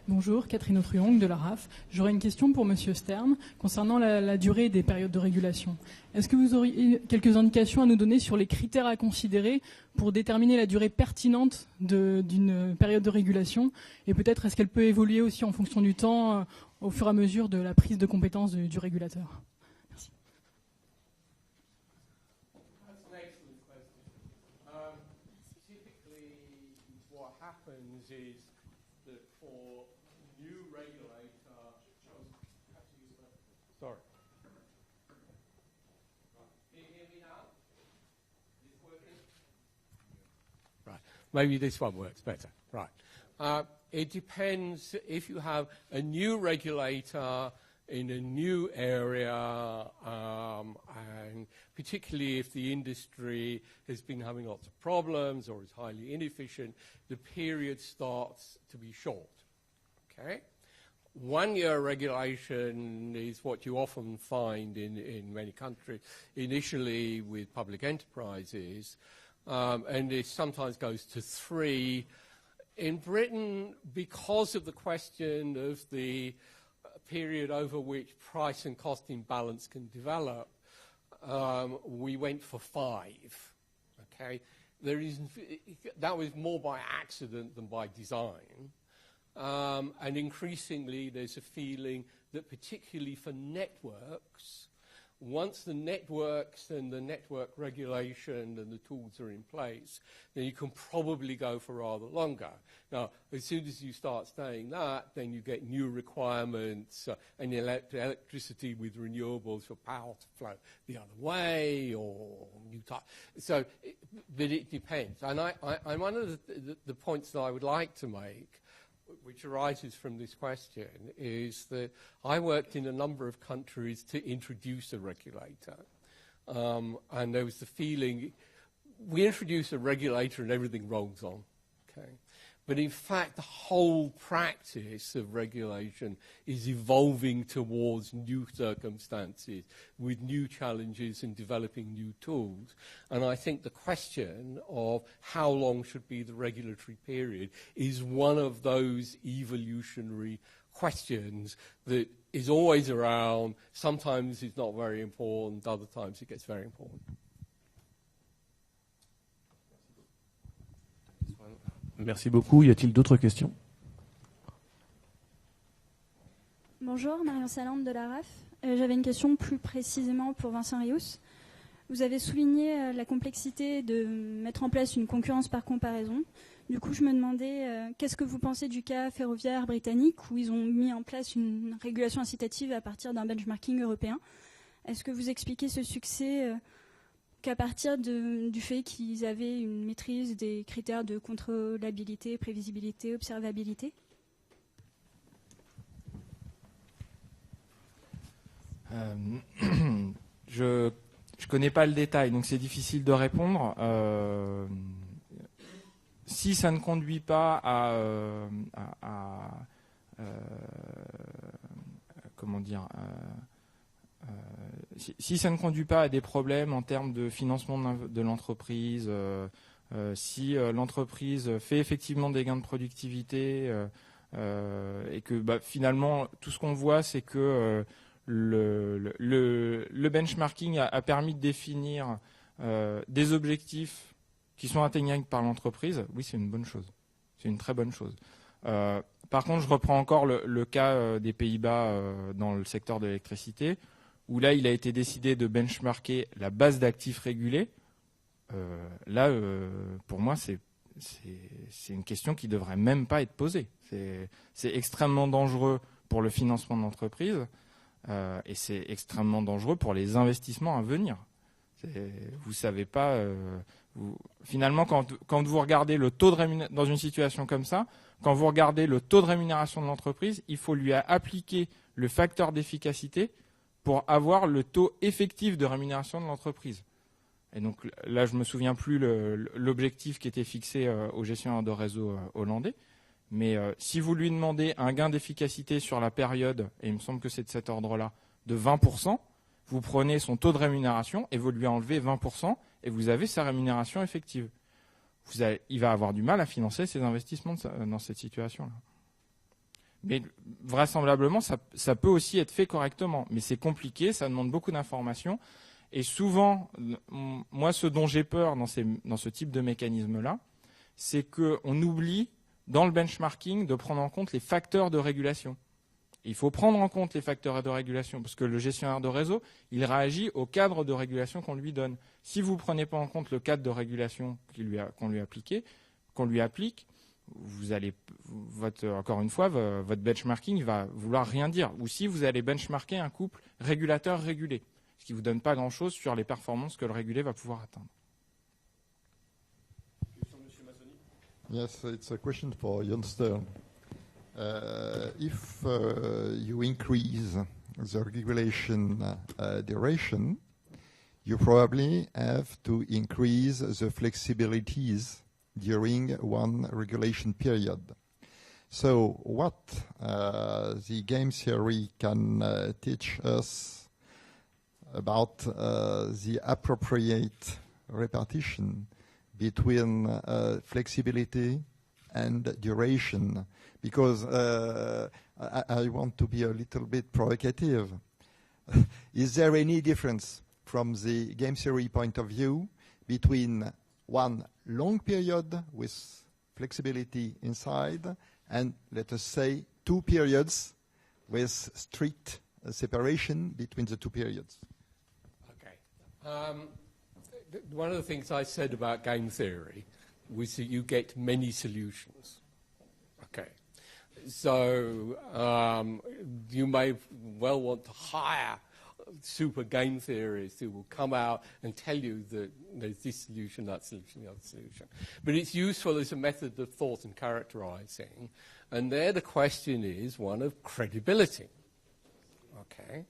Bonjour, Catherine Autriong de l'ARAF. J'aurais une question pour Monsieur Stern concernant la durée des périodes de régulation. Est-ce que vous auriez quelques indications à nous donner sur les critères à considérer pour déterminer la durée pertinente d'une période de régulation? Et peut-être est-ce qu'elle peut évoluer aussi en fonction du temps au fur et à mesure de la prise de compétence du régulateur? Merci. Sorry. Can you hear me now? Is it working? Right. Maybe this one works better. Right. It depends if you have a new regulator in a new area, and particularly if the industry has been having lots of problems or is highly inefficient, the period starts to be short. Okay? 1 year regulation is what you often find in many countries, initially with public enterprises, and it sometimes goes to 3. In Britain, because of the question of the period over which price and cost imbalance can develop, we went for 5. Okay? That was more by accident than by design. And increasingly, there's a feeling that particularly for networks, once the networks and the network regulation and the tools are in place, then you can probably go for rather longer. Now, as soon as you start saying that, then you get new requirements and electricity with renewables for power to flow the other way or new type. So, but it depends. And one of the points that I would like to make, which arises from this question, is that I worked in a number of countries to introduce a regulator. And there was the feeling, we introduce a regulator and everything rolls on. Okay? But in fact, the whole practice of regulation is evolving towards new circumstances with new challenges and developing new tools. And I think the question of how long should be the regulatory period is one of those evolutionary questions that is always around. Sometimes it's not very important, other times it gets very important. Merci beaucoup. Y a-t-il d'autres questions? Bonjour, Marion Salande de l'ARAF. J'avais une question plus précisément pour Vincent Rious. Vous avez souligné la complexité de mettre en place une concurrence par comparaison. Du coup, je me demandais qu'est-ce que vous pensez du cas ferroviaire britannique où ils ont mis en place une régulation incitative à partir d'un benchmarking européen. Est-ce que vous expliquez ce succès qu'à partir du fait qu'ils avaient une maîtrise des critères de contrôlabilité, prévisibilité, observabilité? Je connais pas le détail, donc c'est difficile de répondre. Si ça ne conduit pas comment dire, si ça ne conduit pas à des problèmes en termes de financement de l'entreprise, si l'entreprise fait effectivement des gains de productivité et que finalement tout ce qu'on voit c'est que le benchmarking a permis de définir des objectifs qui sont atteignables par l'entreprise, oui c'est une bonne chose, c'est une très bonne chose. Par contre je reprends encore le cas des Pays-Bas dans le secteur de l'électricité, où là, il a été décidé de benchmarker la base d'actifs régulés. Là, pour moi, c'est une question qui ne devrait même pas être posée. C'est extrêmement dangereux pour le financement de l'entreprise et c'est extrêmement dangereux pour les investissements à venir. Vous savez pas... finalement, quand vous regardez le taux de rémunération dans une situation comme ça, quand vous regardez le taux de rémunération de l'entreprise, il faut lui appliquer le facteur d'efficacité pour avoir le taux effectif de rémunération de l'entreprise. Et donc là, je ne me souviens plus l'objectif qui était fixé au gestionnaire de réseau hollandais. Mais si vous lui demandez un gain d'efficacité sur la période, et il me semble que c'est de cet ordre-là, de 20%, vous prenez son taux de rémunération et vous lui enlevez 20% et vous avez sa rémunération effective. Il va avoir du mal à financer ses investissements dans cette situation-là. Mais vraisemblablement, ça peut aussi être fait correctement. Mais c'est compliqué, ça demande beaucoup d'informations. Et souvent, moi, ce dont j'ai peur dans ce type de mécanisme-là, c'est qu'on oublie, dans le benchmarking, de prendre en compte les facteurs de régulation. Il faut prendre en compte les facteurs de régulation, parce que le gestionnaire de réseau, il réagit au cadre de régulation qu'on lui donne. Si vous ne prenez pas en compte le cadre de régulation qu'on lui applique, vous allez, encore une fois, votre benchmarking va vouloir rien dire. Ou si vous allez benchmarker un couple régulateur-régulé, ce qui ne vous donne pas grand-chose sur les performances que le régulé va pouvoir atteindre. Yes, it's a question for Jon Stern. If you increase the regulation duration, you probably have to increase the flexibilities during one regulation period. So what the game theory can teach us about the appropriate repartition between flexibility and duration? Because I want to be a little bit provocative. Is there any difference from the game theory point of view between one long period with flexibility inside and, let us say, 2 periods with strict separation between the 2 periods? Okay. One of the things I said about game theory was that you get many solutions. Okay. So you may well want to hire super game theorists who will come out and tell you that there's this solution, that solution, the other solution. But it's useful as a method of thought and characterizing. And there the question is one of credibility. Okay.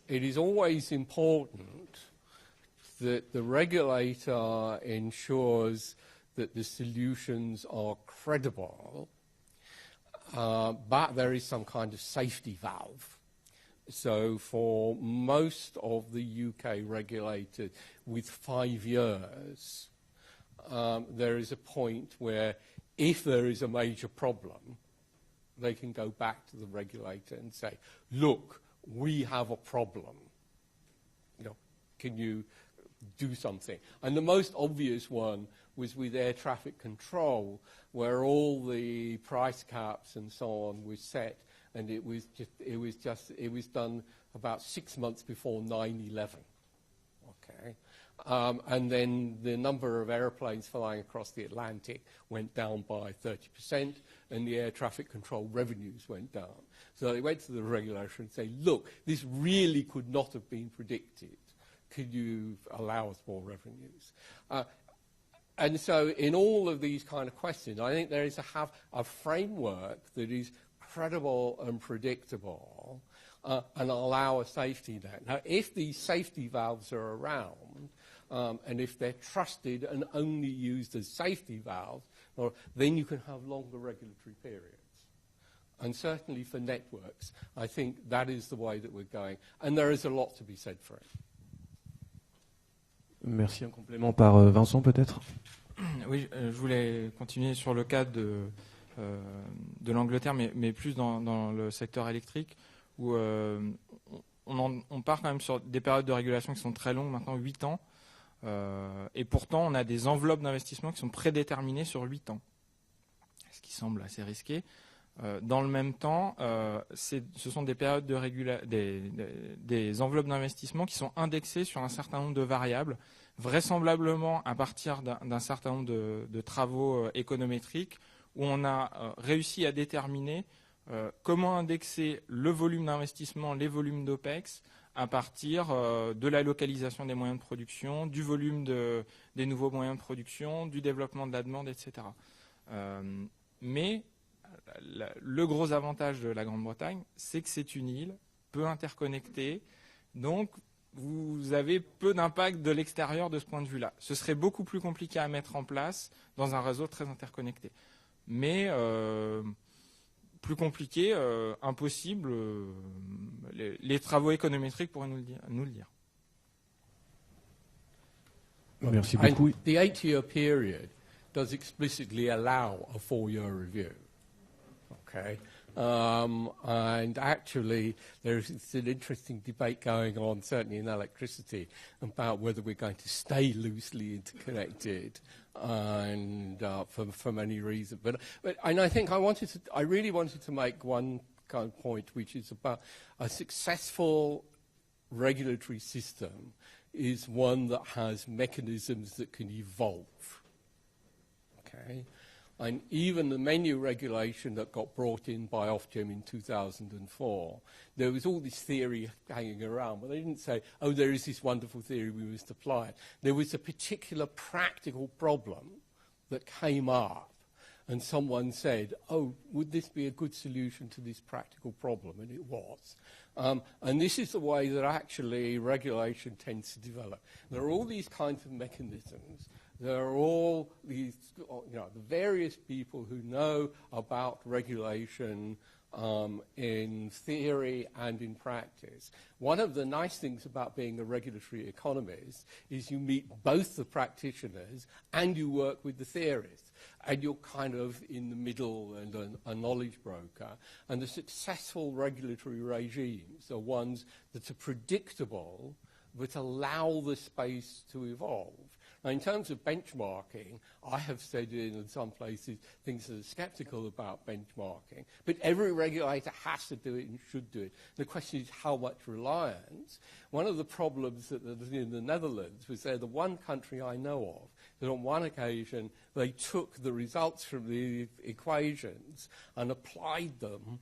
It is always important that the regulator ensures that the solutions are credible, but there is some kind of safety valve. So for most of the UK regulators with 5 years, there is a point where if there is a major problem, they can go back to the regulator and say, look, we have a problem. You know, can you do something? And the most obvious one was with air traffic control, where all the price caps and so on were set, and it was done about 6 months before 9/11. Okay, and then the number of airplanes flying across the Atlantic went down by 30%, and the air traffic control revenues went down. So they went to the regulator and say, look, this really could not have been predicted. Could you allow us more revenues? And so in all of these kind of questions, I think there is to have a framework that is credible and predictable and allow a safety net. Now, if these safety valves are around and if they're trusted and only used as safety valves, then you can have longer regulatory periods. And certainly for networks, I think that is the way that we're going. And there is a lot to be said for it. Merci. Un complément par Vincent, peut-être? Oui, je voulais continuer sur le cas de l'Angleterre, mais plus dans le secteur électrique, où on part quand même sur des périodes de régulation qui sont très longues, maintenant 8 ans, et pourtant on a des enveloppes d'investissement qui sont prédéterminées sur 8 ans, ce qui semble assez risqué. Dans le même temps, ce sont des périodes des enveloppes d'investissement qui sont indexées sur un certain nombre de variables, vraisemblablement à partir d'un certain nombre de travaux économétriques, où on a réussi à déterminer comment indexer le volume d'investissement, les volumes d'OPEX, à partir de la localisation des moyens de production, du volume des nouveaux moyens de production, du développement de la demande, etc. Mais le gros avantage de la Grande-Bretagne, c'est que c'est une île peu interconnectée, donc vous avez peu d'impact de l'extérieur de ce point de vue-là. Ce serait beaucoup plus compliqué à mettre en place dans un réseau très interconnecté. Mais plus compliqué, impossible, les travaux économétriques pourraient nous le dire. Merci beaucoup. And the 8-year period does explicitly allow a 4-year review. Okay. And actually, there's an interesting debate going on, certainly in electricity, about whether we're going to stay loosely interconnected, and for many reasons. And I think I really wanted to make one kind of point, which is about a successful regulatory system is one that has mechanisms that can evolve. Okay. And even the menu regulation that got brought in by Ofgem in 2004, there was all this theory hanging around, but they didn't say, oh, there is this wonderful theory, we must apply it. There was a particular practical problem that came up, and someone said, oh, would this be a good solution to this practical problem? And it was. And this is the way that actually regulation tends to develop. There are all these kinds of mechanisms. There are all these, the various people who know about regulation in theory and in practice. One of the nice things about being a regulatory economist is you meet both the practitioners and you work with the theorists. And you're kind of in the middle and a knowledge broker. And the successful regulatory regimes are ones that are predictable but allow the space to evolve. Now, in terms of benchmarking, I have said in some places things that are sceptical about benchmarking, but every regulator has to do it and should do it. The question is how much reliance. One of the problems that in the Netherlands was they're the one country I know of that on one occasion they took the results from the equations and applied them,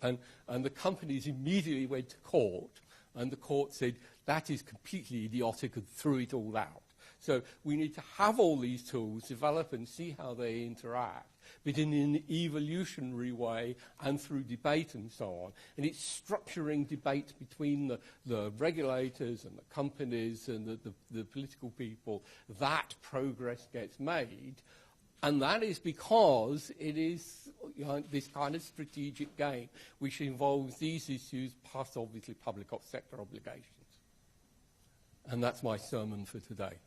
and the companies immediately went to court, and the court said that is completely idiotic and threw it all out. So we need to have all these tools, develop and see how they interact, but in an evolutionary way and through debate and so on. And it's structuring debate between the regulators and the companies and the political people that progress gets made. And that is because it is this kind of strategic game which involves these issues plus obviously public sector obligations. And that's my sermon for today.